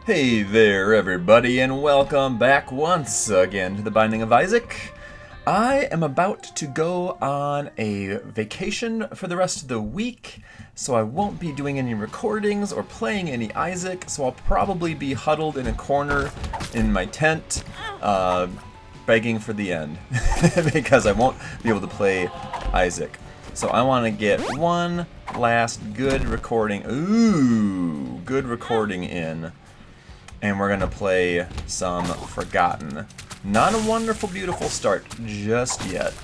Hey there, everybody, and welcome back once again to The Binding of Isaac. I am about to go on a vacation for the rest of the week, so I won't be doing any recordings or playing any Isaac, so I'll probably be huddled in a corner in my tent, begging for the end, because I won't be able to play Isaac. So I want to get one last good recording, good recording in. And we're going to play some Forgotten. Not a wonderful, beautiful start just yet.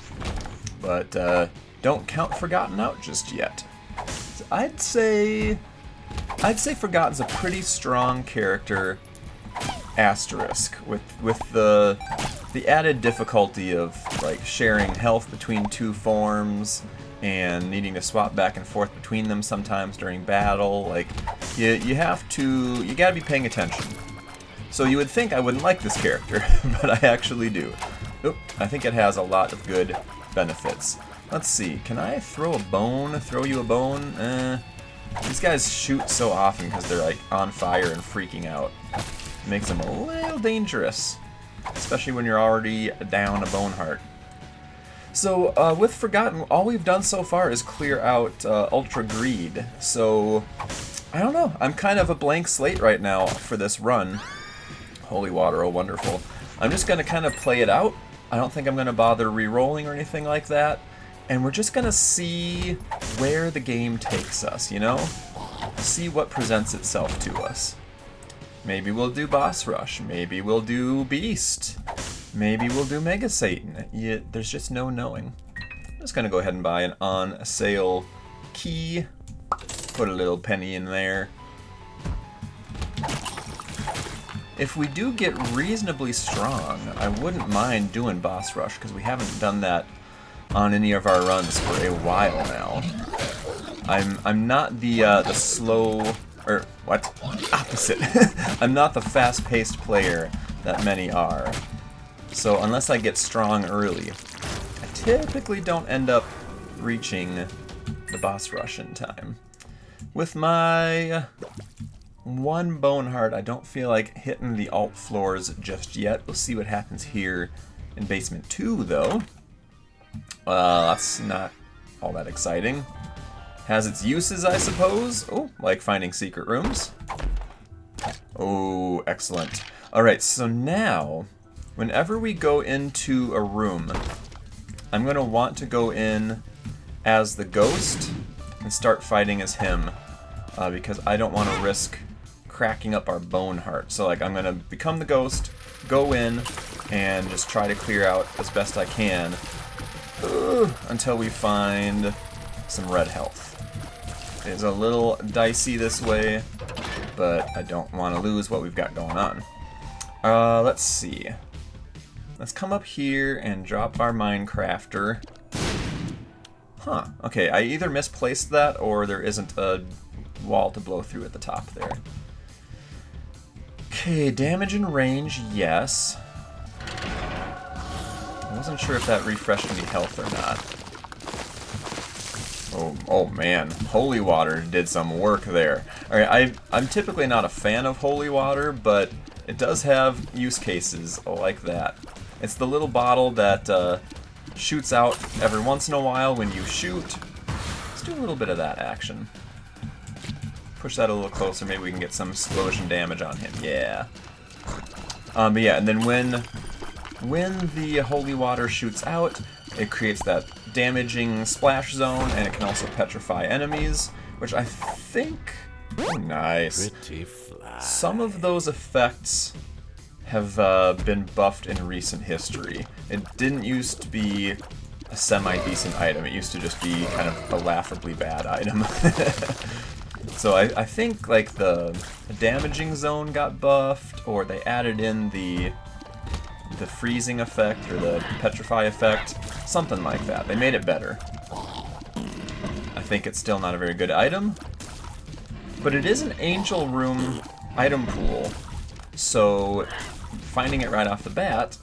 But don't count Forgotten out just yet. I'd say Forgotten's a pretty strong character, asterisk, with the added difficulty of like sharing health between two forms and needing to swap back and forth between them sometimes during battle. Like you gotta be paying attention. So you would think I wouldn't like this character, but I actually do. Oop, I think it has a lot of good benefits. Let's see, can I throw a bone? Throw you a bone? These guys shoot so often because they're like on fire and freaking out. It makes them a little dangerous, especially when you're already down a bone heart. So with Forgotten, all we've done so far is clear out Ultra Greed. So I don't know, I'm kind of a blank slate right now for this run. Holy water, oh wonderful. I'm just going to kind of play it out. I don't think I'm going to bother re-rolling or anything like that. And we're just going to see where the game takes us, you know? See what presents itself to us. Maybe we'll do Boss Rush. Maybe we'll do Beast. Maybe we'll do Mega Satan. Yeah, there's just no knowing. I'm just going to go ahead and buy an on sale key. Put a little penny in there. If we do get reasonably strong, I wouldn't mind doing Boss Rush, because we haven't done that on any of our runs for a while now. I'm not the slow, or what? Opposite. I'm not the fast-paced player that many are. So unless I get strong early, I typically don't end up reaching the Boss Rush in time. With my one bone heart, I don't feel like hitting the alt floors just yet. We'll see what happens here in Basement 2, though. That's not all that exciting. Has its uses, I suppose. Oh, like finding secret rooms. Oh, excellent. Alright, so now, whenever we go into a room, I'm going to want to go in as the ghost and start fighting as him, because I don't want to risk cracking up our bone heart. So like I'm gonna become the ghost, go in, and just try to clear out as best I can until we find some red health. It's a little dicey this way, but I don't want to lose what we've got going on. Let's see. Let's come up here and drop our Minecrafter. Huh, okay, I either misplaced that or there isn't a wall to blow through at the top there. Okay, damage and range, yes. I wasn't sure if that refreshed any health or not. Oh man, holy water did some work there. Alright, I'm typically not a fan of holy water, but it does have use cases like that. It's the little bottle that shoots out every once in a while when you shoot. Let's do a little bit of that action. Push that a little closer, maybe we can get some explosion damage on him. Yeah. But yeah, and then when the holy water shoots out, it creates that damaging splash zone, and it can also petrify enemies, which I think... Oh, nice. Pretty fly. Some of those effects have been buffed in recent history. It didn't used to be a semi-decent item. It used to just be kind of a laughably bad item. So I think like the damaging zone got buffed, or they added in the freezing effect or the petrify effect, something like that. They made it better. I think it's still not a very good item, but it is an angel room item pool, so finding it right off the bat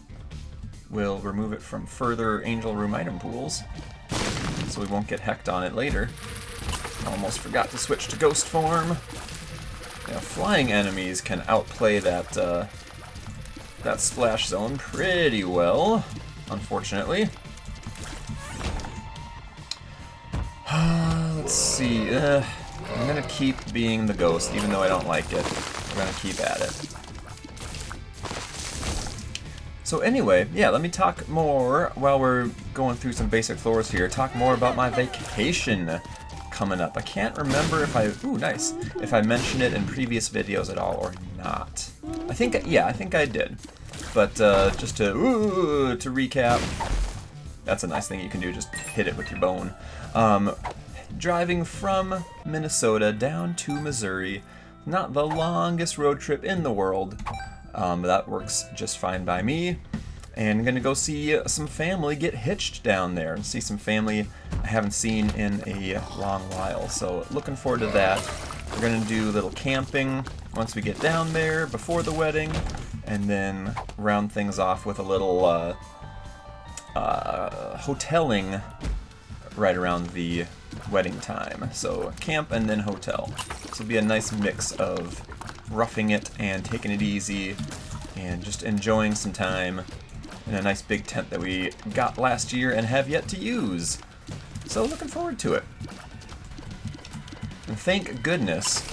will remove it from further angel room item pools, so we won't get hecked on it later. Almost forgot to switch to ghost form. Yeah, flying enemies can outplay that that splash zone pretty well, unfortunately. Let's see. I'm gonna keep being the ghost, even though I don't like it. I'm gonna keep at it. So anyway, yeah, let me talk more while we're going through some basic floors here. Talk more about my vacation coming up. I can't remember if I... Ooh, nice. If I mentioned it in previous videos at all or not. I think I did. But just to recap, that's a nice thing you can do. Just hit it with your bone. Driving from Minnesota down to Missouri. Not the longest road trip in the world. That works just fine by me. And I'm gonna go see some family get hitched down there and see some family I haven't seen in a long while. So looking forward to that. We're gonna do a little camping once we get down there before the wedding, and then round things off with a little hoteling right around the wedding time. So camp and then hotel. This will be a nice mix of roughing it and taking it easy and just enjoying some time in a nice big tent that we got last year and have yet to use. So looking forward to it. And thank goodness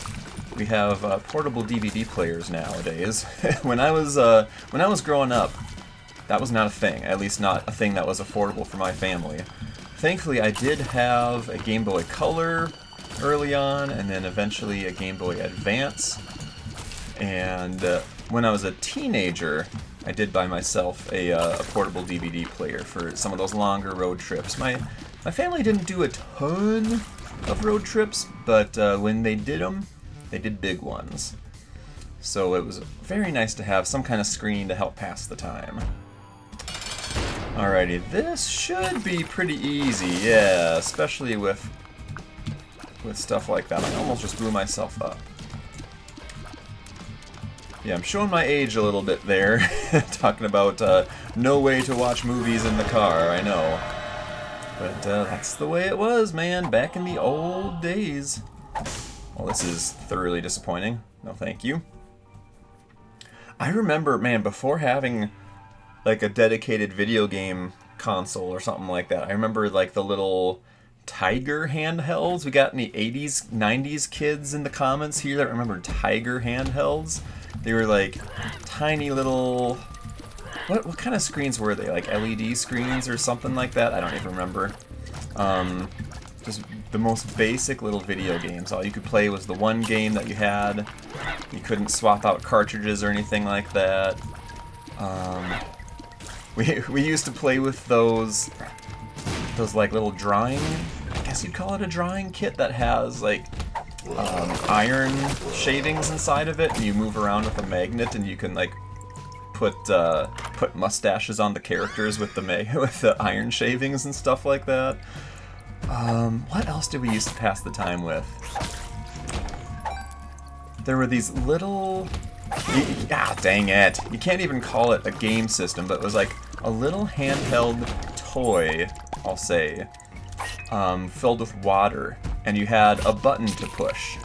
we have portable DVD players nowadays. when I was growing up, that was not a thing. At least not a thing that was affordable for my family. Thankfully, I did have a Game Boy Color early on, and then eventually a Game Boy Advance. And when I was a teenager, I did buy myself a portable DVD player for some of those longer road trips. My family didn't do a ton of road trips, but when they did them, they did big ones. So it was very nice to have some kind of screen to help pass the time. Alrighty, this should be pretty easy, yeah, especially with stuff like that. I almost just blew myself up. Yeah, I'm showing my age a little bit there, talking about no way to watch movies in the car, I know. But that's the way it was, man, back in the old days. Well, this is thoroughly disappointing. No thank you. I remember, man, before having like a dedicated video game console or something like that, I remember like the little Tiger handhelds. We got any 80s, 90s kids in the comments here that remember Tiger handhelds? They were like tiny little... What kind of screens were they? Like LED screens or something like that? I don't even remember. Just the most basic little video games. All you could play was the one game that you had. You couldn't swap out cartridges or anything like that. We used to play with those like little drawing, I guess you'd call it a drawing kit that has like iron shavings inside of it, and you move around with a magnet, and you can like put mustaches on the characters with the iron shavings and stuff like that. What else did we used to pass the time with? There were these little... dang it. You can't even call it a game system, but it was like a little handheld toy, I'll say, filled with water, and you had a button to push,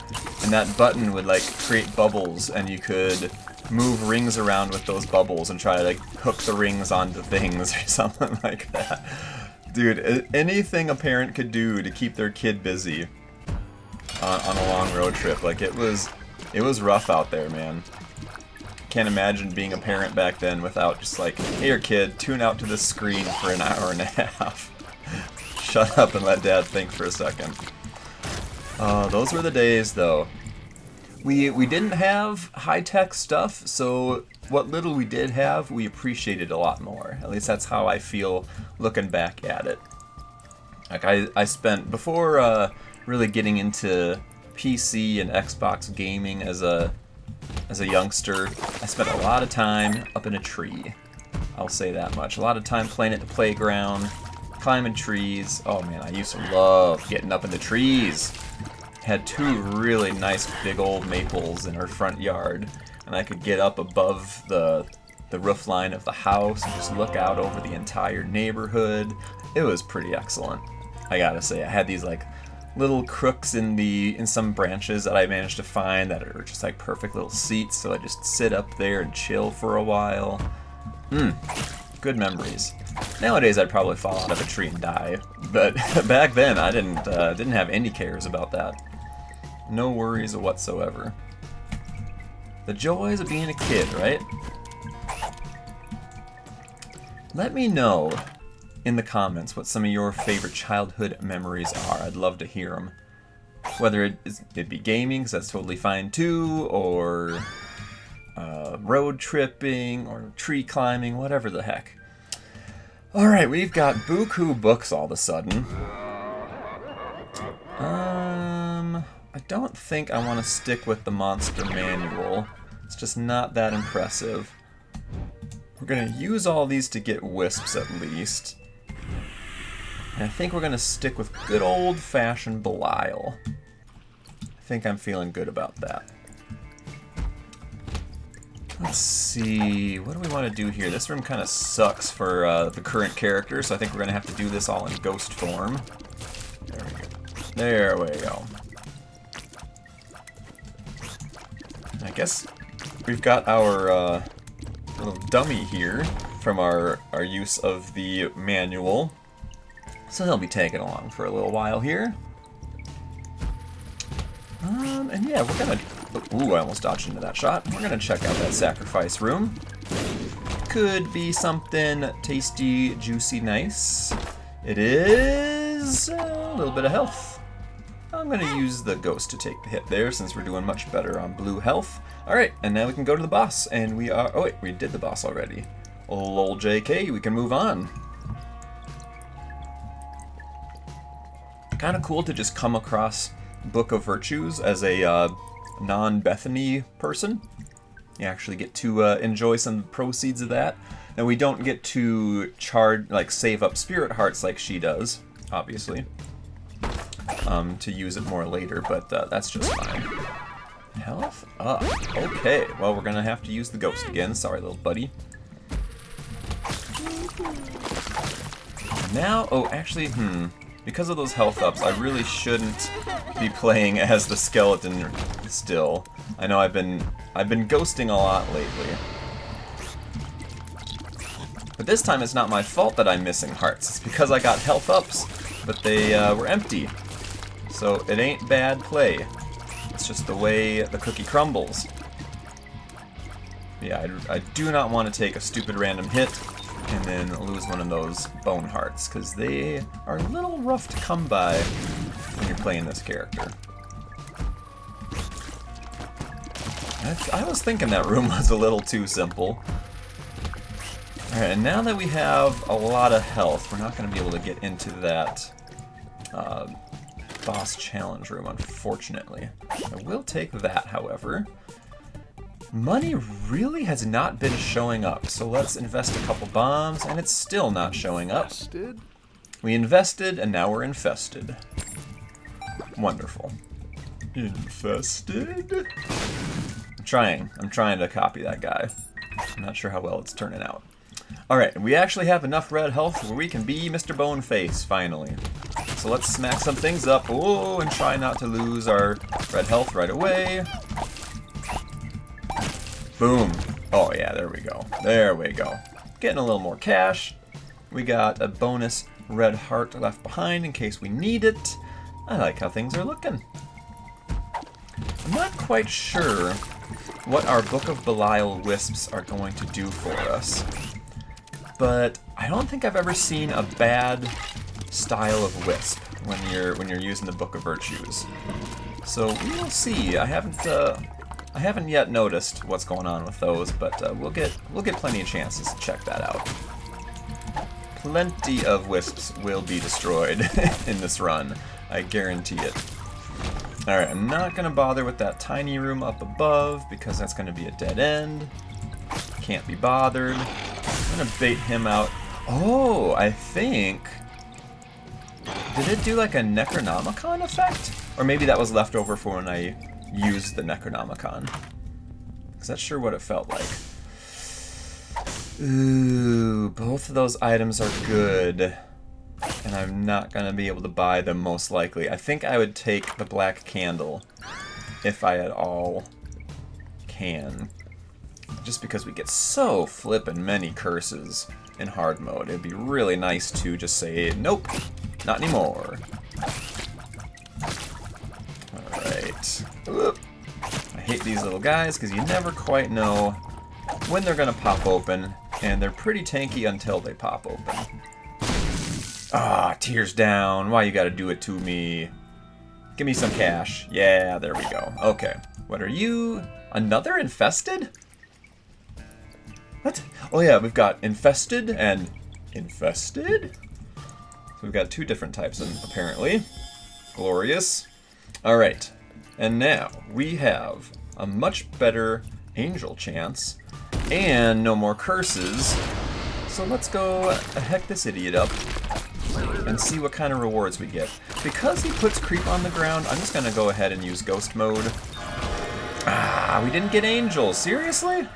and that button would like create bubbles, and you could move rings around with those bubbles and try to like hook the rings onto things or something like that. Dude, anything a parent could do to keep their kid busy on a long road trip, like it was rough out there, man. Can't imagine being a parent back then without just like, hey, your kid, tune out to this screen for an hour and a half. Shut up and let Dad think for a second. Those were the days, though. We didn't have high-tech stuff, so what little we did have, we appreciated a lot more. At least that's how I feel looking back at it. Like I spent, before really getting into PC and Xbox gaming as a youngster, I spent a lot of time up in a tree. I'll say that much. A lot of time playing at the playground, climbing trees. Oh man, I used to love getting up in the trees. Had two really nice big old maples in our front yard, and I could get up above the roof line of the house and just look out over the entire neighborhood. It was pretty excellent, I gotta say. I had these like little crooks in some branches that I managed to find that are just like perfect little seats, so I just sit up there and chill for a while. Good memories. Nowadays I'd probably fall out of a tree and die, but back then I didn't have any cares about that. No worries whatsoever. The joys of being a kid, right? Let me know in the comments what some of your favorite childhood memories are. I'd love to hear them. Whether it'd be gaming, because that's totally fine too, or road tripping, or tree climbing, whatever the heck. Alright, we've got buku books all of a sudden. I don't think I want to stick with the monster manual. It's just not that impressive. We're going to use all these to get wisps at least. And I think we're going to stick with good old-fashioned Belial. I think I'm feeling good about that. Let's see, what do we want to do here? This room kind of sucks for the current character, so I think we're going to have to do this all in ghost form. There we go. There we go. I guess we've got our little dummy here from our use of the manual. So he'll be tagging along for a little while here. And yeah, we're gonna... Ooh, I almost dodged into that shot. We're gonna check out that sacrifice room. Could be something tasty, juicy, nice. It is a little bit of health. I'm gonna use the ghost to take the hit there since we're doing much better on blue health. Alright, and now we can go to the boss, and we are... Oh wait, we did the boss already. Lol JK, we can move on. Kind of cool to just come across Book of Virtues as a non-Bethany person. You actually get to enjoy some proceeds of that. Now we don't get to save up spirit hearts like she does, obviously, to use it more later, but that's just fine. Health up. Okay, well we're gonna have to use the ghost again. Sorry, little buddy. Now, oh, actually, because of those health ups, I really shouldn't be playing as the skeleton still. I know I've been ghosting a lot lately. But this time it's not my fault that I'm missing hearts. It's because I got health ups, but they were empty. So it ain't bad play. It's just the way the cookie crumbles. Yeah, I do not want to take a stupid random hit and then lose one of those bone hearts, because they are a little rough to come by when you're playing this character. I was thinking that room was a little too simple. Alright, and now that we have a lot of health, we're not going to be able to get into that boss challenge room, unfortunately. I will take that, however. Money really has not been showing up, so let's invest a couple bombs, and it's still not showing up. We invested, and now we're infested. Wonderful. Infested? I'm trying to copy that guy. I'm not sure how well it's turning out. Alright, we actually have enough red health where we can be Mr. Boneface, finally. So let's smack some things up, oh, and try not to lose our red health right away. Boom. Oh yeah, there we go. There we go. Getting a little more cash. We got a bonus red heart left behind in case we need it. I like how things are looking. I'm not quite sure what our Book of Belial wisps are going to do for us, but I don't think I've ever seen a bad style of wisp when you're using the Book of Virtues. So we will see. I haven't yet noticed what's going on with those, but we'll get plenty of chances to check that out. Plenty of wisps will be destroyed in this run, I guarantee it. Alright, I'm not going to bother with that tiny room up above because that's going to be a dead end. Can't be bothered. I'm going to bait him out. Oh, I think... Did it do like a Necronomicon effect? Or maybe that was left over for when I used the Necronomicon. Because that's sure what it felt like. Ooh, both of those items are good. and I'm not going to be able to buy them most likely. I think I would take the black candle if I at all can. Just because we get so flippin' many curses in hard mode. It'd be really nice to just say, nope, not anymore. Alright. I hate these little guys because you never quite know when they're going to pop open, and they're pretty tanky until they pop open. Ah, tears down. Why you gotta do it to me? Give me some cash. Yeah, there we go. Okay. What are you? Another infested? What? Oh yeah, we've got infested and infested? So we've got 2 different types, apparently. Glorious. Alright. And now we have a much better angel chance and no more curses. So let's go heck this idiot up and see what kind of rewards we get. Because he puts creep on the ground, I'm just going to go ahead and use ghost mode. Ah, we didn't get angels. Seriously?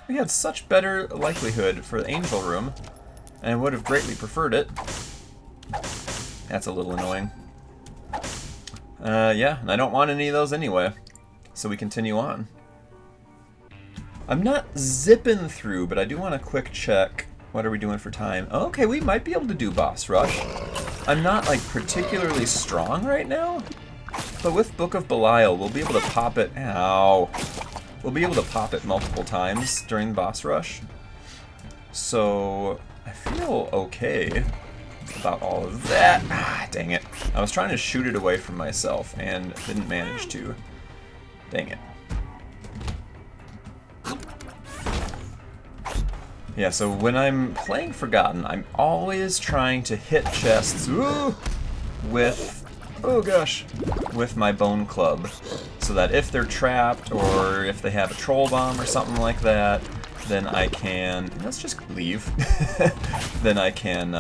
We had such better likelihood for the angel room, and would have greatly preferred it. That's a little annoying. Yeah, and I don't want any of those anyway. So we continue on. I'm not zipping through, but I do want a quick check. What are we doing for time? Okay, we might be able to do boss rush. I'm not, like, particularly strong right now, but with Book of Belial, we'll be able to pop it. Ow. We'll be able to pop it multiple times during boss rush. So I feel okay about all of that. Ah, dang it. I was trying to shoot it away from myself and didn't manage to. Dang it. Yeah, so when I'm playing Forgotten, I'm always trying to hit chests with, oh gosh, with my bone club. So that if they're trapped or if they have a troll bomb or something like that, then I can, let's just leave. Then I can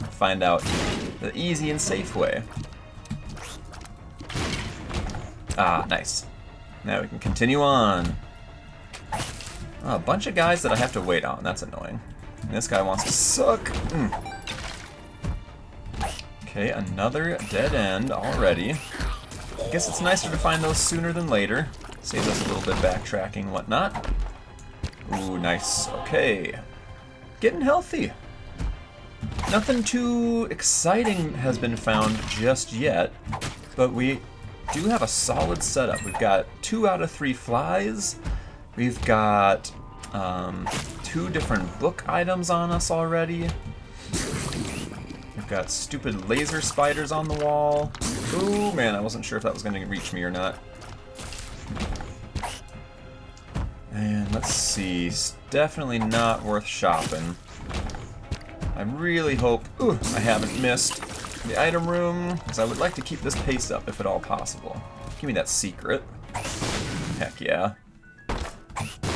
find out the easy and safe way. Ah, nice. Now we can continue on. Oh, a bunch of guys that I have to wait on. That's annoying. And this guy wants to suck. Okay, another dead end already. I guess it's nicer to find those sooner than later. Saves us a little bit backtracking and whatnot. Ooh, nice. Okay. Getting healthy. Nothing too exciting has been found just yet, but we do have a solid setup. We've got 2 out of 3 flies. We've got 2 different book items on us already. We've got stupid laser spiders on the wall. Ooh, man, I wasn't sure if that was going to reach me or not. And let's see, it's definitely not worth shopping. I really hope I haven't missed the item room, because I would like to keep this pace up if at all possible. Give me that secret. Heck yeah.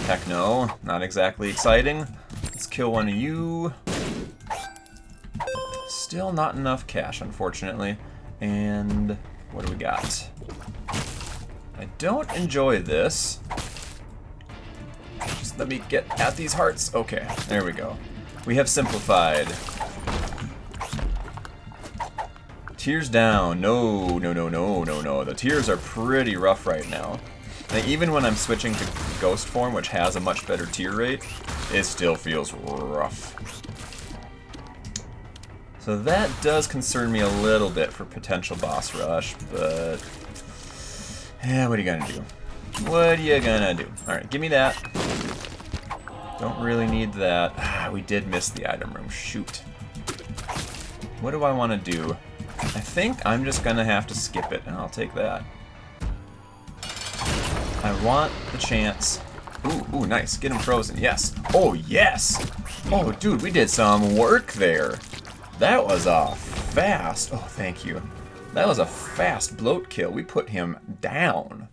Heck no, not exactly exciting. Let's kill one of you. Still not enough cash, unfortunately. And what do we got? I don't enjoy this. Just let me get at these hearts. Okay, there we go. We have simplified. Tears down. No, no, no, no, no, no. The tears are pretty rough right now. And even when I'm switching to Ghost form, which has a much better tear rate, it still feels rough. So that does concern me a little bit for potential boss rush, but yeah, what are you gonna do? What are you gonna do? Alright, give me that. Don't really need that. Ah, we did miss the item room. Shoot. What do I want to do? I think I'm just gonna have to skip it, and I'll take that. I want the chance. Ooh, nice. Get him frozen. Yes. Oh, yes! Oh, dude, we did some work there. That was a fast... Oh, thank you. That was a fast bloat kill. We put him down.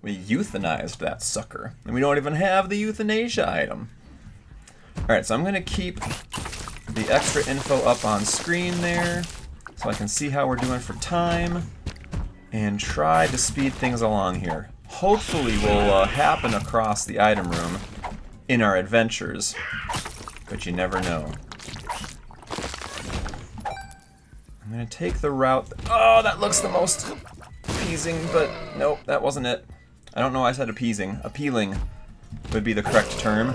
We euthanized that sucker. And we don't even have the euthanasia item. Alright, so I'm going to keep the extra info up on screen there so I can see how we're doing for time and try to speed things along here. Hopefully will happen across the item room in our adventures, but you never know. I'm gonna take the route. Oh, that looks the most appeasing, but nope, that wasn't it. I don't know why I said appeasing. Appealing would be the correct term.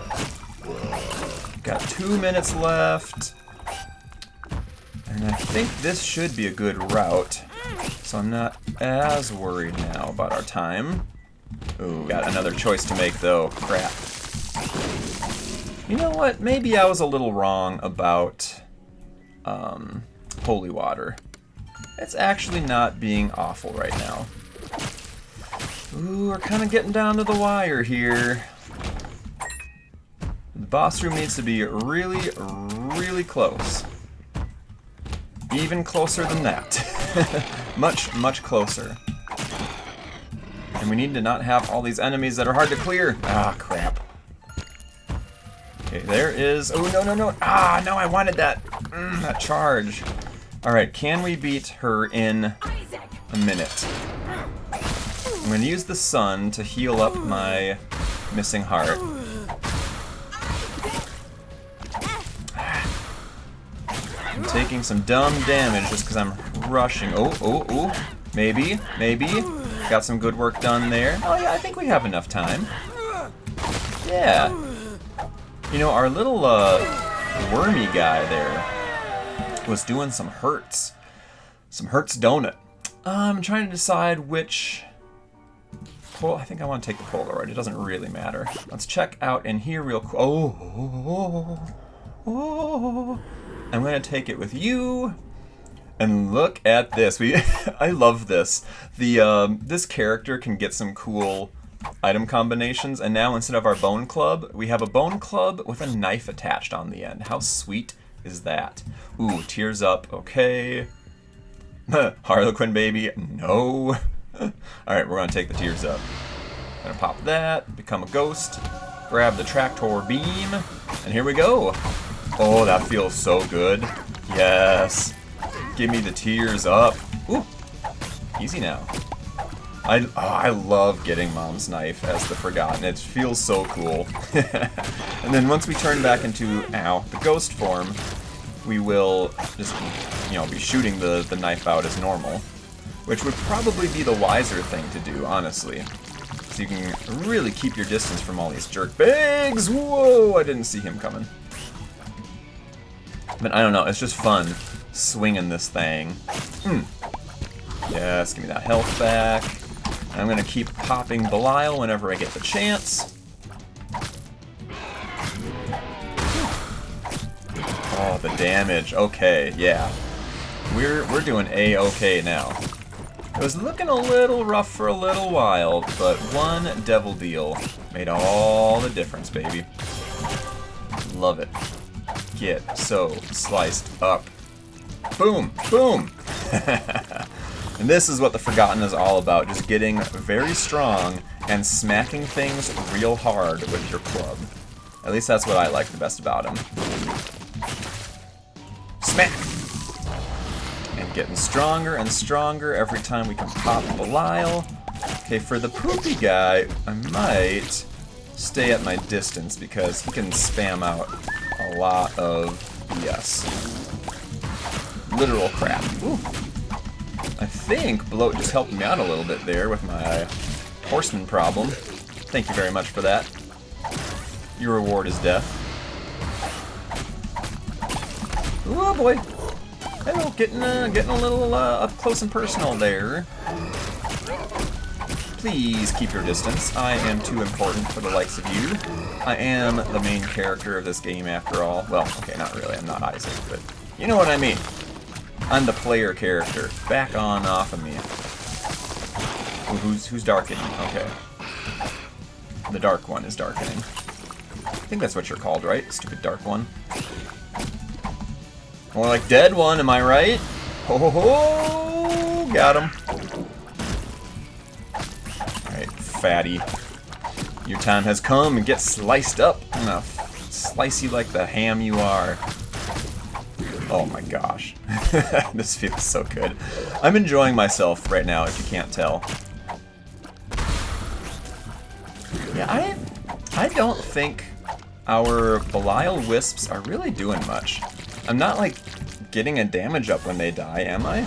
Got 2 minutes left. And I think this should be a good route. So I'm not as worried now about our time. Ooh, got another choice to make though. Crap. You know what? Maybe I was a little wrong about holy water. It's actually not being awful right now. Ooh, we're kind of getting down to the wire here. The boss room needs to be really, really close. Even closer than that. Much, much closer. And we need to not have all these enemies that are hard to clear. Ah, crap. Okay, there is... Oh, no, no, no. Ah, no, I wanted that. That charge. Alright, can we beat her in a minute? I'm going to use the sun to heal up my missing heart. I'm taking some dumb damage just because I'm rushing. Oh, oh, oh. Maybe, maybe. Got some good work done there. Oh yeah, I think we have enough time. Yeah. You know, our little wormy guy there was doing some hurts. Some hurts donut. I'm trying to decide which... Well, I think I want to take the Polaroid. It doesn't really matter. Let's check out in here real quick. Oh. I'm going to take it with you. And look at this. I love this. This character can get some cool item combinations, and now instead of our bone club, we have a bone club with a knife attached on the end. How sweet is that? Ooh, tears up. Okay. Harlequin baby. No. Alright, we're going to take the tears up. Gonna pop that, become a ghost, grab the tractor beam, and here we go. Oh, that feels so good. Yes. Give me the tears up. Ooh. Easy now. I love getting Mom's knife as the Forgotten. It feels so cool. And then once we turn back into, the ghost form, we will just, be shooting the knife out as normal. Which would probably be the wiser thing to do, honestly. So you can really keep your distance from all these jerkbags. Whoa, I didn't see him coming. But I don't know, it's just fun swinging this thing. Yes, give me that health back. And I'm gonna keep popping Belial whenever I get the chance. Oh, the damage. Okay, yeah. We're doing A-okay now. It was looking a little rough for a little while, but one devil deal made all the difference, baby. Love it. Get so sliced up. Boom! Boom! And this is what the Forgotten is all about, just getting very strong and smacking things real hard with your club. At least that's what I like the best about him. Smack! And getting stronger and stronger every time we can pop Belial. Okay, for the poopy guy, I might stay at my distance because he can spam out a lot of BS. Literal crap. Ooh. I think Bloat just helped me out a little bit there with my horseman problem. Thank you very much for that. Your reward is death. Oh boy. Hello, getting a little up close and personal there. Please keep your distance. I am too important for the likes of you. I am the main character of this game after all. Well, okay, not really. I'm not Isaac, but you know what I mean. I'm the player character. Back on off of me. Ooh, who's darkening? Okay. The dark one is darkening. I think that's what you're called, right? Stupid dark one. More like dead one, am I right? Ho ho ho! Got him. Alright, fatty. Your time has come and get sliced up. I'm gonna slice you like the ham you are. Oh my gosh. This feels so good. I'm enjoying myself right now, if you can't tell. Yeah, I don't think our Belial Wisps are really doing much. I'm not, like, getting a damage up when they die, am I?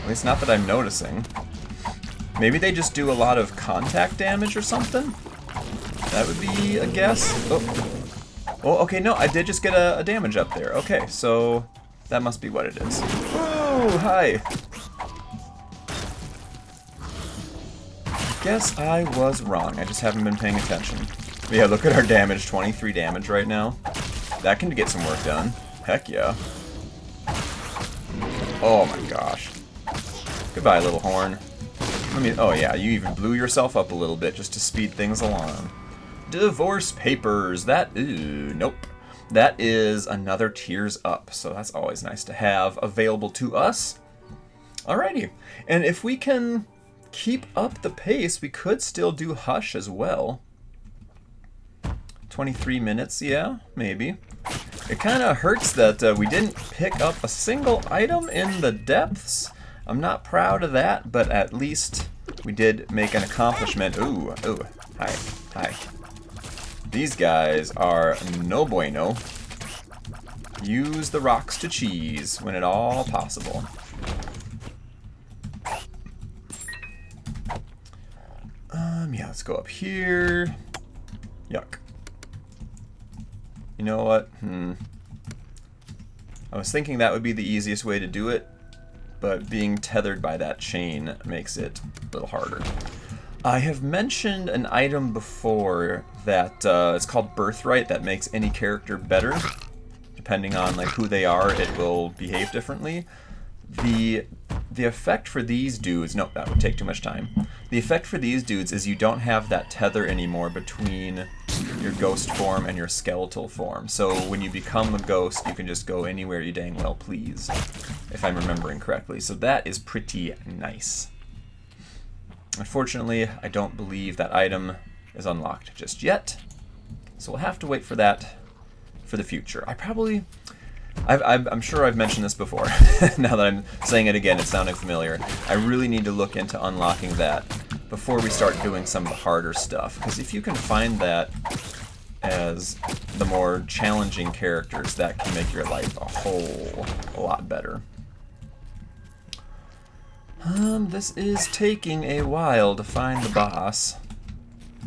At least not that I'm noticing. Maybe they just do a lot of contact damage or something? That would be a guess. Oh, okay, no, I did just get a damage up there. Okay, so that must be what it is. Oh, hi. Guess I was wrong. I just haven't been paying attention. But yeah, look at our damage. 23 damage right now. That can get some work done. Heck yeah. Oh my gosh. Goodbye, little horn. Oh yeah, you even blew yourself up a little bit just to speed things along. Divorce papers. Nope. That is another tiers up, so that's always nice to have available to us. Alrighty. And if we can keep up the pace, we could still do Hush as well. 23 minutes, yeah, maybe. It kind of hurts that we didn't pick up a single item in the depths. I'm not proud of that, but at least we did make an accomplishment. Ooh, hi. These guys are no bueno. Use the rocks to cheese when at all possible. Yeah, let's go up here. Yuck. You know what? I was thinking that would be the easiest way to do it, but being tethered by that chain makes it a little harder. I have mentioned an item before that it's called Birthright that makes any character better. Depending on like who they are, it will behave differently. The effect for these dudes, nope, that would take too much time. The effect for these dudes is you don't have that tether anymore between your ghost form and your skeletal form. So when you become a ghost, you can just go anywhere you dang well please, if I'm remembering correctly. So that is pretty nice. Unfortunately, I don't believe that item is unlocked just yet. So we'll have to wait for that for the future. I'm sure I've mentioned this before. Now that I'm saying it again, it's sounding familiar. I really need to look into unlocking that before we start doing some of the harder stuff. Because if you can find that as the more challenging characters, that can make your life a whole lot better. This is taking a while to find the boss.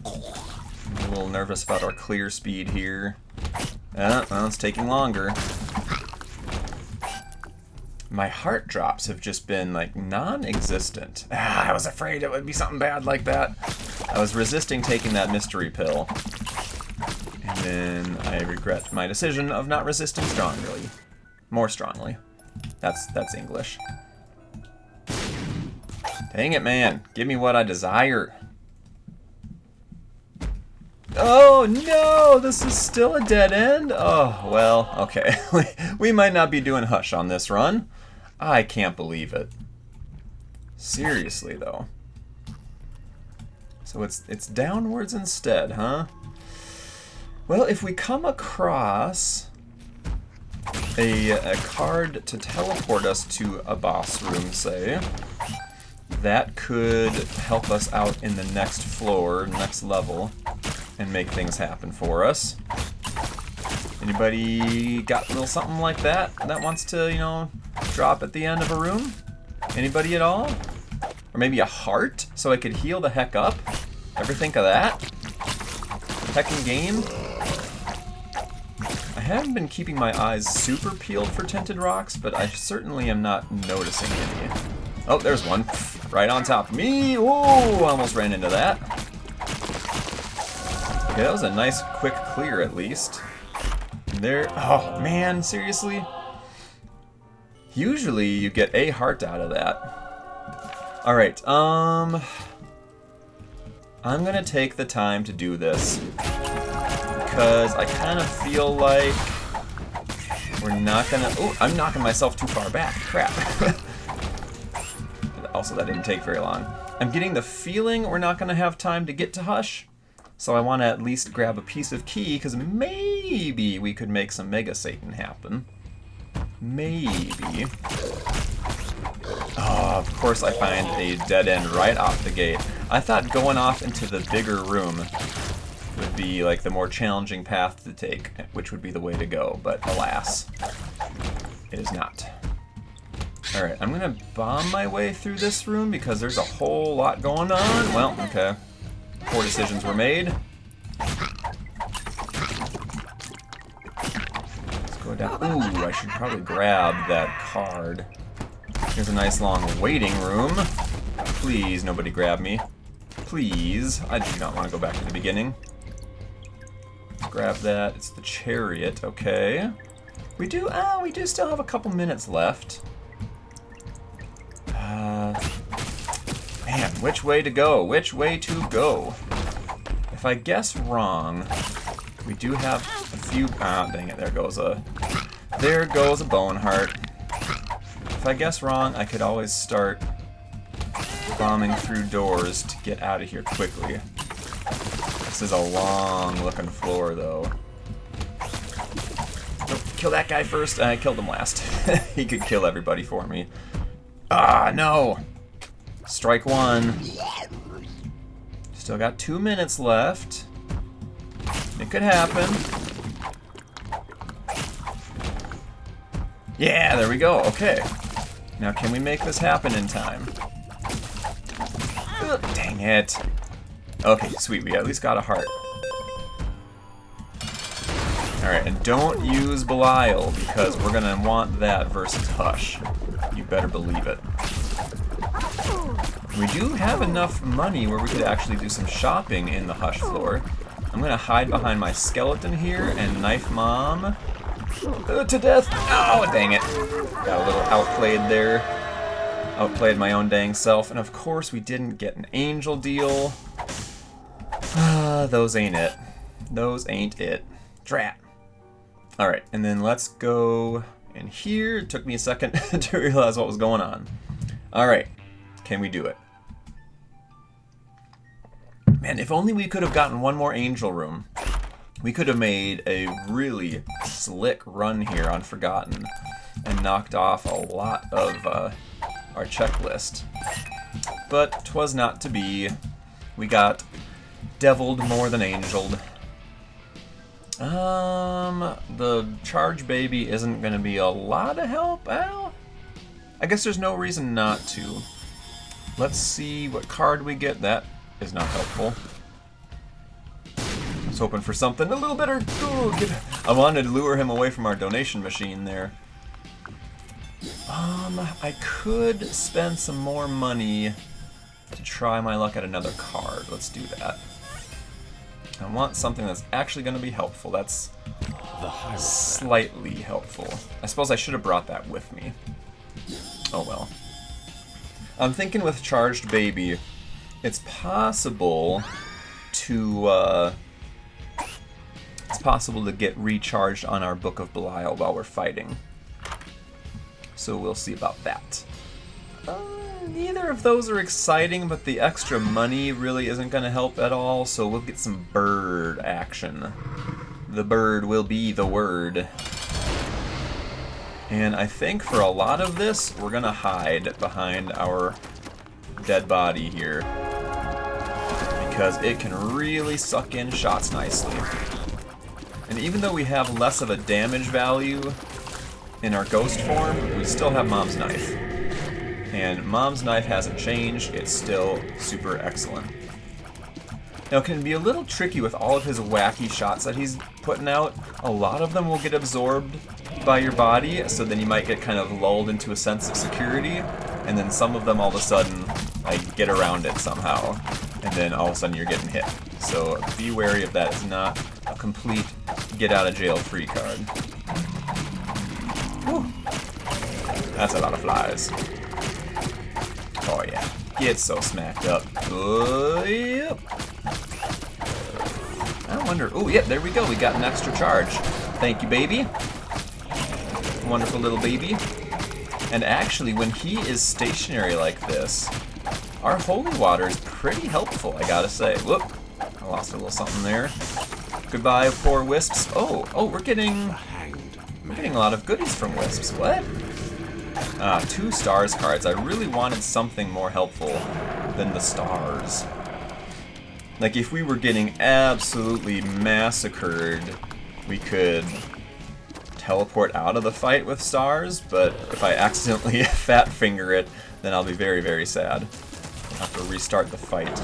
I'm a little nervous about our clear speed here. Well, it's taking longer. My heart drops have just been like non-existent. I was afraid it would be something bad like that. I was resisting taking that mystery pill. And then I regret my decision of not resisting more strongly. That's English. Dang it, man. Give me what I desire. Oh no, this is still a dead end? Oh, well, okay. We might not be doing Hush on this run. I can't believe it. Seriously, though. So it's downwards instead, huh? Well, if we come across a card to teleport us to a boss room, say, that could help us out in the next floor, next level, and make things happen for us. Anybody got a little something like that wants to, you know, drop at the end of a room? Anybody at all? Or maybe a heart so I could heal the heck up? Ever think of that? Heckin' game? I haven't been keeping my eyes super peeled for tinted rocks, but I certainly am not noticing any. Oh, there's one. Right on top of me. Whoa, almost ran into that. Okay, that was a nice quick clear at least. There, oh man, seriously? Usually you get a heart out of that. Alright, I'm gonna take the time to do this. Because I kind of feel like we're not gonna, oh, I'm knocking myself too far back, crap. Also, that didn't take very long. I'm getting the feeling we're not gonna have time to get to Hush. So I want to at least grab a piece of key, because maybe we could make some Mega Satan happen. Maybe. Oh, of course I find a dead end right off the gate. I thought going off into the bigger room would be like the more challenging path to take, which would be the way to go, but alas. It is not. Alright, I'm gonna bomb my way through this room because there's a whole lot going on. Well, okay. Poor decisions were made. Let's go down. Ooh, I should probably grab that card. Here's a nice long waiting room. Please, nobody grab me. Please. I do not want to go back to the beginning. Grab that. It's the chariot. Okay. We do still have a couple minutes left. Man, which way to go? Which way to go? If I guess wrong, we do have a few... Ah, dang it, there goes a bone heart. If I guess wrong, I could always start bombing through doors to get out of here quickly. This is a long-looking floor, though. Oh, kill that guy first. I killed him last. He could kill everybody for me. Ah, no! Strike one. Still got 2 minutes left. It could happen. Yeah, there we go. Okay. Now can we make this happen in time? Ugh, dang it. Okay, sweet. We at least got a heart. Alright, and don't use Belial because we're gonna want that versus Hush. You better believe it. We do have enough money where we could actually do some shopping in the Hush floor. I'm gonna hide behind my skeleton here and knife Mom to death. Oh, dang it. Got a little outplayed there. Outplayed my own dang self. And of course we didn't get an angel deal. Those ain't it. Those ain't it. Drat. Alright, and then let's go in here. It took me a second to realize what was going on. Alright, can we do it? Man, if only we could have gotten one more angel room. We could have made a really slick run here on Forgotten and knocked off a lot of our checklist. But 'twas not to be. We got deviled more than angeled. The charge baby isn't going to be a lot of help. Well, I guess there's no reason not to. Let's see what card we get. That is not helpful. I was hoping for something a little better. I wanted to lure him away from our donation machine there. I could spend some more money to try my luck at another card. Let's do that. I want something that's actually going to be helpful. That's slightly helpful. I suppose I should have brought that with me. Oh well. I'm thinking with Charged Baby, it's possible to get recharged on our Book of Belial while we're fighting. So we'll see about that. Neither of those are exciting, but the extra money really isn't going to help at all, so we'll get some bird action. The bird will be the word. And I think for a lot of this, we're going to hide behind our dead body here, because it can really suck in shots nicely. And even though we have less of a damage value in our ghost form, we still have Mom's Knife. And Mom's Knife hasn't changed, it's still super excellent. Now it can be a little tricky with all of his wacky shots that he's putting out. A lot of them will get absorbed by your body, so then you might get kind of lulled into a sense of security, and then some of them all of a sudden like get around it somehow, and then all of a sudden you're getting hit. So be wary of that. It's not a complete get out of jail free card. Whew. That's a lot of flies. Oh yeah, get so smacked up. Yep. I wonder, oh yeah, there we go, we got an extra charge. Thank you, baby. Wonderful little baby. And actually, when he is stationary like this, our holy water is pretty helpful, I gotta say. Whoop, I lost a little something there. Goodbye, poor wisps. Oh, we're getting a lot of goodies from wisps. What? 2 stars cards. I really wanted something more helpful than the stars. Like, if we were getting absolutely massacred, we could teleport out of the fight with stars, but if I accidentally fat finger it, then I'll be very, very sad. I'll have to restart the fight.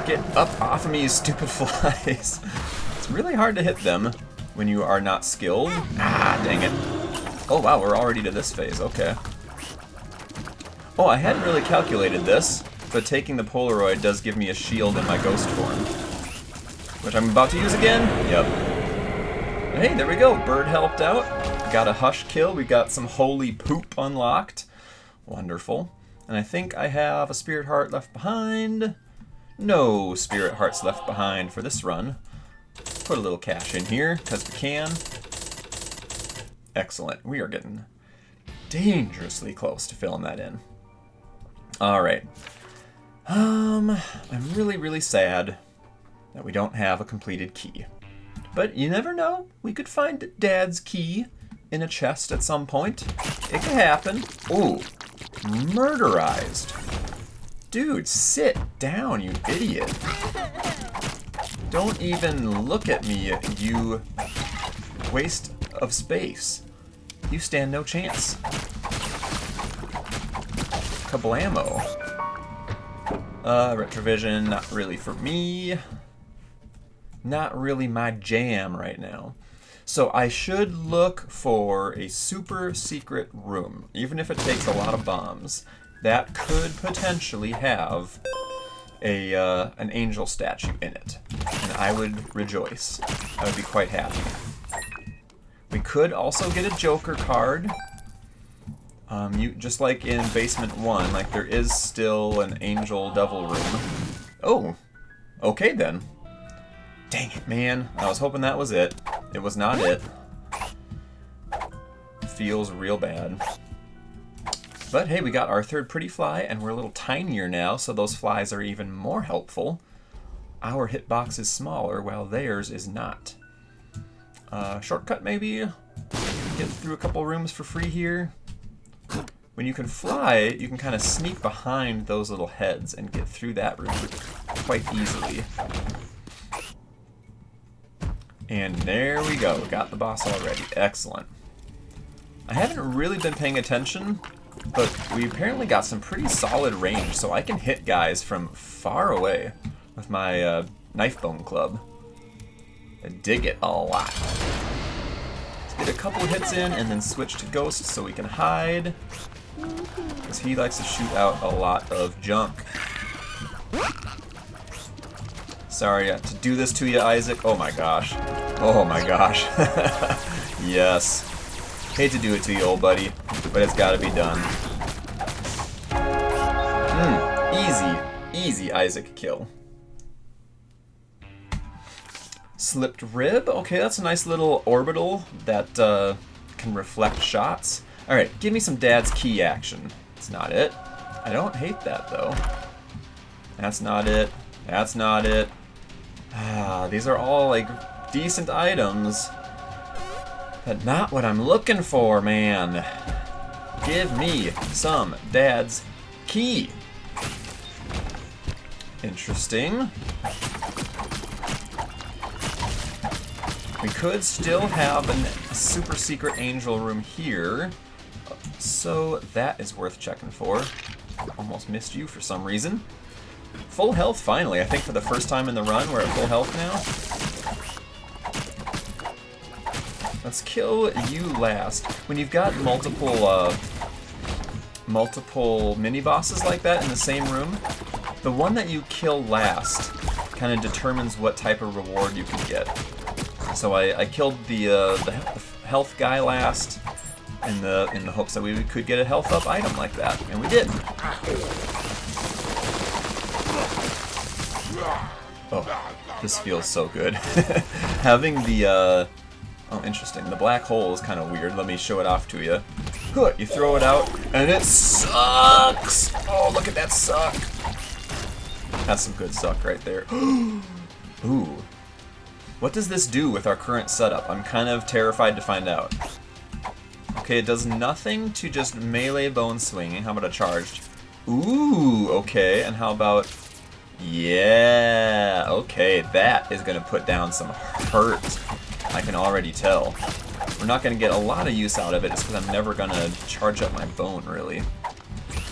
Get up off of me, you stupid flies. It's really hard to hit them when you are not skilled. Ah, dang it. Oh wow, we're already to this phase, okay. Oh, I hadn't really calculated this, but taking the Polaroid does give me a shield in my ghost form. Which I'm about to use again? Yep. Hey, there we go, bird helped out. Got a hush kill, we got some holy poop unlocked. Wonderful. And I think I have a spirit heart left behind. No spirit hearts left behind for this run. Put a little cash in here, because we can. Excellent. We are getting dangerously close to filling that in. Alright. I'm really, really sad that we don't have a completed key. But you never know. We could find Dad's key in a chest at some point. It could happen. Ooh. Murderized. Dude, sit down, you idiot. Don't even look at me, you waste of space. You stand no chance. Kablamo. Retrovision, not really for me. Not really my jam right now. So I should look for a super secret room, even if it takes a lot of bombs. That could potentially have an angel statue in it, and I would rejoice. I would be quite happy. We could also get a Joker card. Just like in Basement 1, like there is still an angel devil room. Oh, okay then. Dang it, man. I was hoping that was it. It was not it. Feels real bad. But hey, we got our third pretty fly, and we're a little tinier now, so those flies are even more helpful. Our hitbox is smaller, while theirs is not. Shortcut maybe? Get through a couple rooms for free here. When you can fly, you can kind of sneak behind those little heads and get through that room quite easily. And there we go, got the boss already. Excellent. I haven't really been paying attention, but we apparently got some pretty solid range, so I can hit guys from far away with my knife bone club. I dig it a lot. Let's get a couple hits in and then switch to Ghost so we can hide, because he likes to shoot out a lot of junk. Sorry to do this to you, Isaac. Oh my gosh. Oh my gosh. Yes. Hate to do it to you, old buddy, but it's gotta be done. Easy Isaac kill. Slipped rib? Okay, that's a nice little orbital that can reflect shots. Alright, give me some Dad's key action. That's not it. I don't hate that, though. That's not it. That's not it. Ah, these are all, like, decent items. But not what I'm looking for, man. Give me some Dad's key. Interesting. We could still have a super secret angel room here, so that is worth checking for. Almost missed you for some reason. Full health finally, I think for the first time in the run we're at full health now. Let's kill you last. When you've got multiple mini-bosses like that in the same room, the one that you kill last kind of determines what type of reward you can get. So I killed the health guy last in the hopes that we could get a health up item like that, and we did. Oh, this feels so good. Having the oh, interesting. The black hole is kind of weird. Let me show it off to you. You throw it out, and it sucks! Oh, look at that suck! That's some good suck right there. Ooh. What does this do with our current setup? I'm kind of terrified to find out. Okay, it does nothing to just melee bone swinging. How about a charged? Ooh, okay. And how about... Yeah, okay. That is going to put down some hurt. I can already tell. We're not going to get a lot of use out of it just because I'm never going to charge up my bone, really.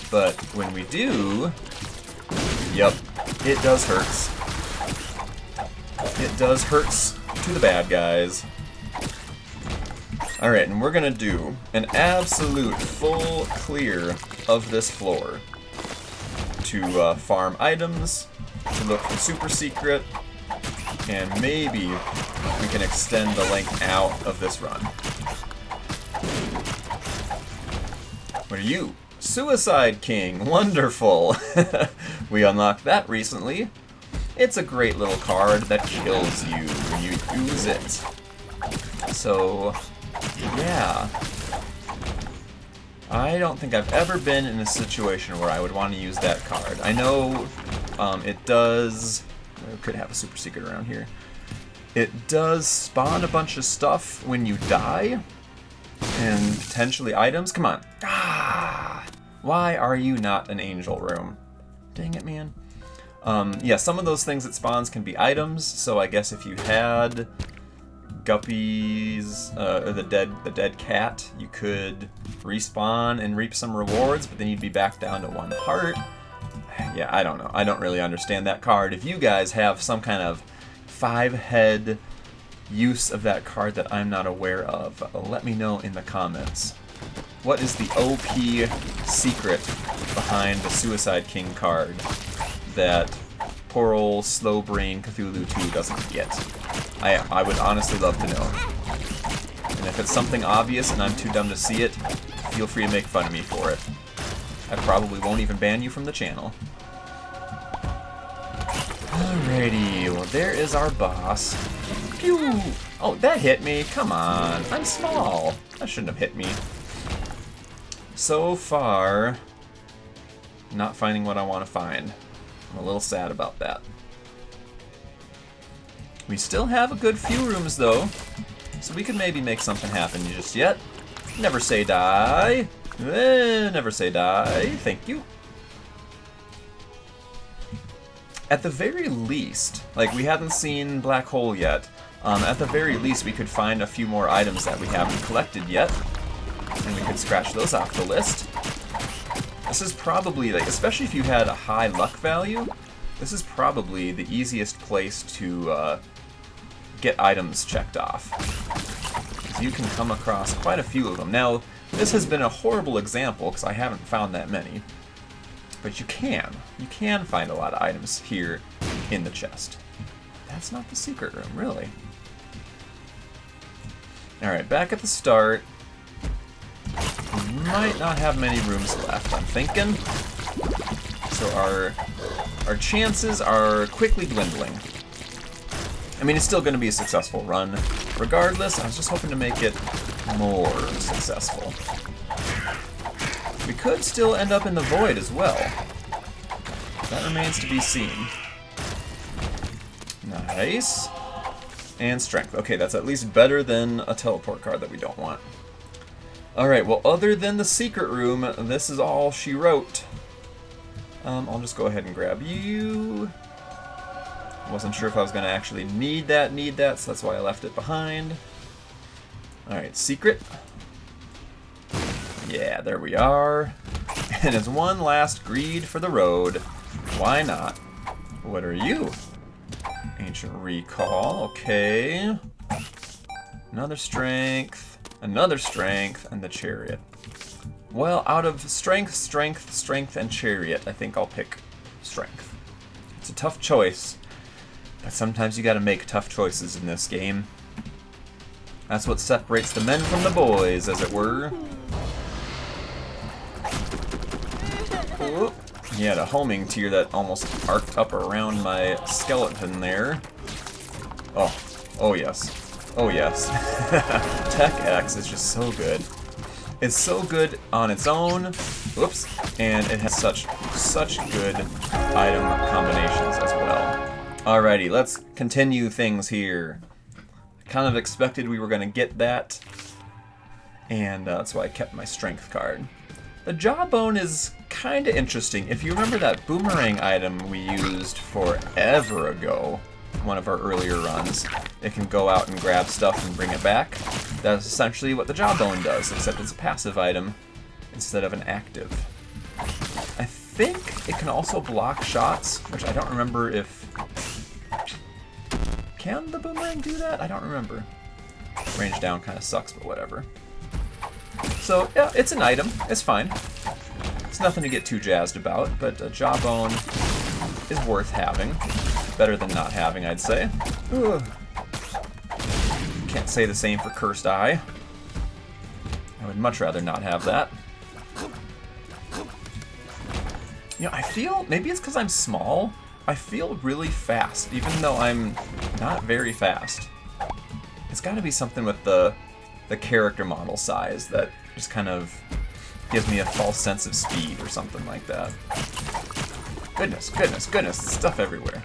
But when we do, yep, it does hurts. It does hurts to the bad guys. Alright, and we're going to do an absolute full clear of this floor to farm items, to look for super secret, and maybe we can extend the length out of this run. What are you? Suicide King! Wonderful! We unlocked that recently. It's a great little card that kills you when you use it. So, yeah. I don't think I've ever been in a situation where I would want to use that card. I know it does... We could have a super secret around here. It does spawn a bunch of stuff when you die, and potentially items. Come on. Ah! Why are you not an angel room? Dang it, man. Yeah, some of those things it spawns can be items, so I guess if you had guppies, or the dead cat, you could respawn and reap some rewards, but then you'd be back down to 1 heart. Yeah, I don't know. I don't really understand that card. If you guys have some kind of 5-head use of that card that I'm not aware of, let me know in the comments. What is the OP secret behind the Suicide King card that poor old slow brain CthulhuToo doesn't get? I would honestly love to know. And if it's something obvious and I'm too dumb to see it, feel free to make fun of me for it. I probably won't even ban you from the channel. Alrighty, well there is our boss. Pew! Oh, that hit me. Come on. I'm small. That shouldn't have hit me. So far, not finding what I want to find. I'm a little sad about that. We still have a good few rooms though, so we could maybe make something happen just yet. Never say die. Never say die. Thank you. At the very least, like we haven't seen Black Hole yet, at the very least we could find a few more items that we haven't collected yet, and we could scratch those off the list. This is probably, like, especially if you had a high luck value, this is probably the easiest place to get items checked off. You can come across quite a few of them. Now, this has been a horrible example because I haven't found that many. But you can. You can find a lot of items here in the chest. That's not the secret room, really. Alright, back at the start. We might not have many rooms left, I'm thinking. So our chances are quickly dwindling. I mean, it's still going to be a successful run. Regardless, I was just hoping to make it more successful. We could still end up in the void as well. That remains to be seen. Nice. And strength. Okay, that's at least better than a teleport card that we don't want. Alright, well, other than the secret room, this is all she wrote. I'll just go ahead and grab you. Wasn't sure if I was going to actually need that, so that's why I left it behind. Alright, secret. Yeah, there we are. And it's one last greed for the road. Why not? What are you? Ancient Recall, okay. Another strength, and the Chariot. Well, out of strength, and Chariot, I think I'll pick strength. It's a tough choice, but sometimes you gotta make tough choices in this game. That's what separates the men from the boys, as it were. Ooh. Yeah, the homing tier that almost arced up around my skeleton there. Oh yes. Oh yes. Tech X is just so good. It's so good on its own. Whoops. And it has such good item combinations as well. Alrighty, let's continue things here. I kind of expected we were going to get that, and that's why I kept my strength card. The jawbone is kind of interesting. If you remember that boomerang item we used forever ago, one of our earlier runs. It can go out and grab stuff and bring it back. That's essentially what the Jawbone does, except it's a passive item instead of an active. I think it can also block shots, which I don't remember if... Can the boomerang do that? I don't remember. Range down kind of sucks, but whatever. So, yeah, it's an item. It's fine. It's nothing to get too jazzed about, but a Jawbone is worth having. Better than not having, I'd say. Ugh. Can't say the same for Cursed Eye. I would much rather not have that. You know, I feel, maybe it's because I'm small, I feel really fast, even though I'm not very fast. It's got to be something with the character model size that just kind of gives me a false sense of speed or something like that. Goodness, goodness, goodness, stuff everywhere.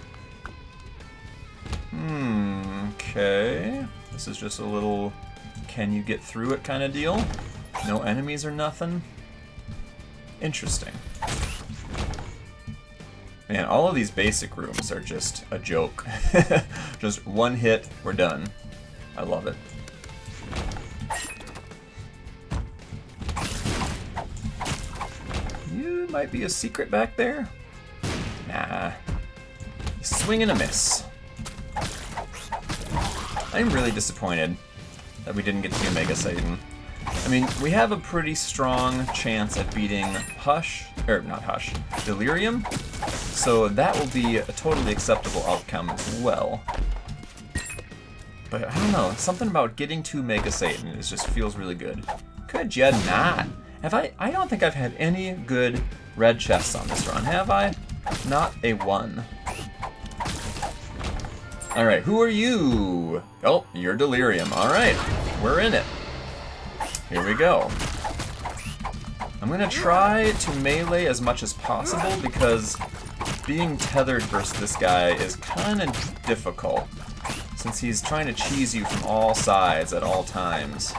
Okay. This is just a little can you get through it kind of deal. No enemies or nothing. Interesting. Man, all of these basic rooms are just a joke. Just one hit, we're done. I love it. You might be a secret back there. Nah. Swing and a miss. I'm really disappointed that we didn't get to do Mega Satan. I mean, we have a pretty strong chance at beating Hush, or not Hush, Delirium, so that will be a totally acceptable outcome as well. But I don't know, something about getting to Mega Satan is just feels really good. Could ya not? Have I don't think I've had any good red chests on this run, have I? Not a one. Alright, who are you? Oh, you're Delirium. Alright, we're in it. Here we go. I'm gonna try to melee as much as possible because being tethered versus this guy is kind of difficult since he's trying to cheese you from all sides at all times.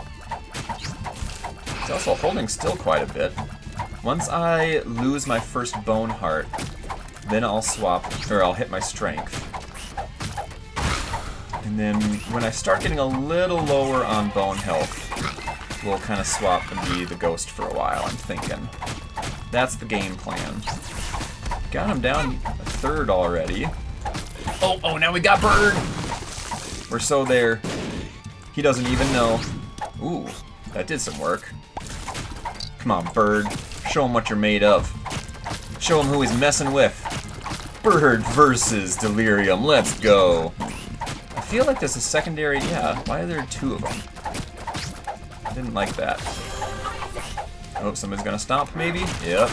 He's also holding still quite a bit. Once I lose my first bone heart, then I'll swap, or I'll hit my strength. And then when I start getting a little lower on bone health, we'll kind of swap and be the ghost for a while, I'm thinking. That's the game plan. Got him down a third already. Oh, now we got Bird! We're so there. He doesn't even know. Ooh, that did some work. Come on, Bird. Show him what you're made of. Show him who he's messing with. Bird versus Delirium, let's go. I feel like there's a secondary, yeah, why are there two of them? I didn't like that. Oh, somebody's gonna stomp, maybe? Yep.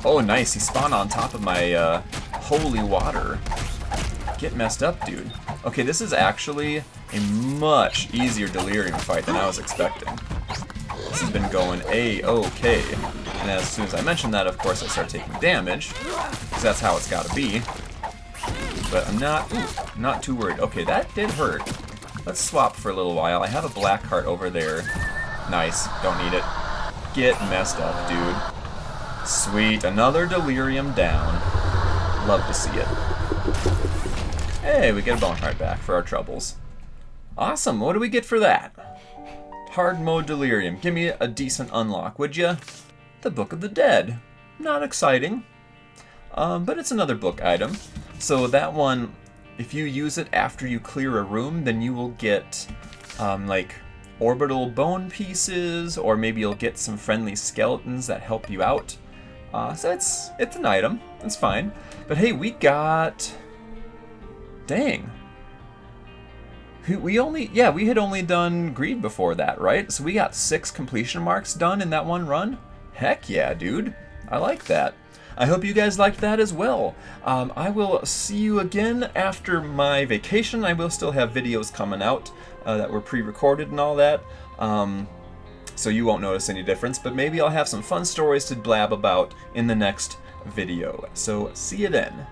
Oh, nice, he spawned on top of my holy water. Get messed up, dude. Okay, this is actually a much easier Delirium fight than I was expecting. This has been going A-okay. And as soon as I mentioned that, of course, I start taking damage, because that's how it's gotta be. But I'm not too worried. Okay, that did hurt. Let's swap for a little while. I have a black heart over there. Nice, don't need it. Get messed up, dude. Sweet, another Delirium down. Love to see it. Hey, we get a bone heart back for our troubles. Awesome, what do we get for that? Hard mode Delirium. Give me a decent unlock, would ya? The Book of the Dead. Not exciting. But it's another book item. So that one, if you use it after you clear a room, then you will get like orbital bone pieces, or maybe you'll get some friendly skeletons that help you out. So it's an item. It's fine. But hey, we got... Dang. We had only done Greed before that, right? So we got 6 completion marks done in that one run? Heck yeah, dude. I like that. I hope you guys liked that as well. I will see you again after my vacation. I will still have videos coming out that were pre-recorded and all that. So you won't notice any difference, but maybe I'll have some fun stories to blab about in the next video. So see you then.